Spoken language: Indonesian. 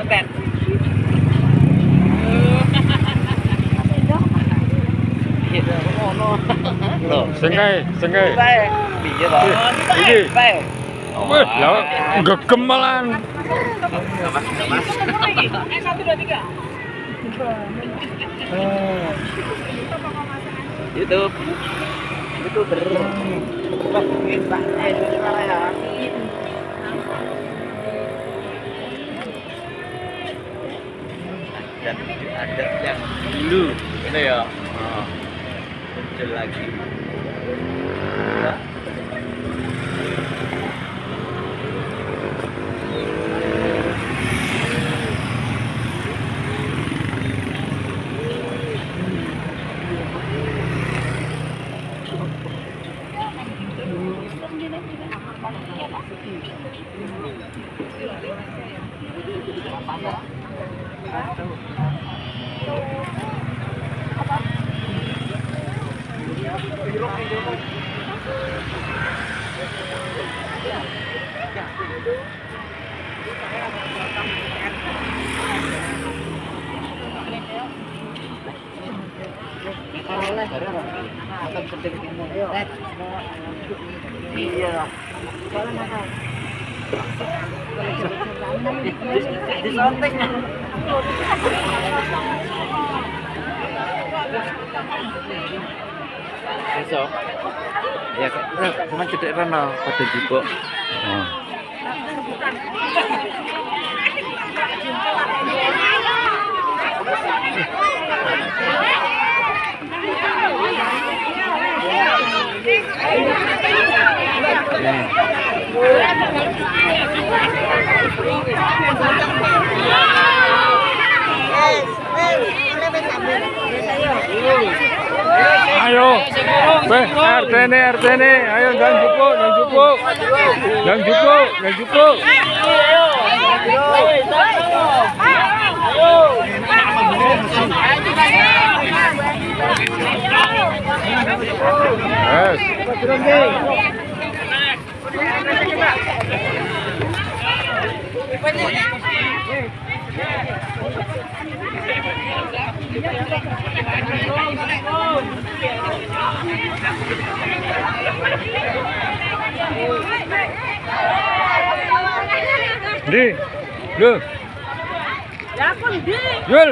Tet. Loh, sengai. Piye to? Iki. Bae. Wih, ya gegem malan. Mas. YouTube. YouTuber. Dan ada yang dulu itu ya. Muncul lagi. Iya. Disontek. Besok. Ya, cuma cedek rono pada jipuk. Ayo, RT nih, ayo jangan jupuk. Di, lu. Ya pun di. Yul.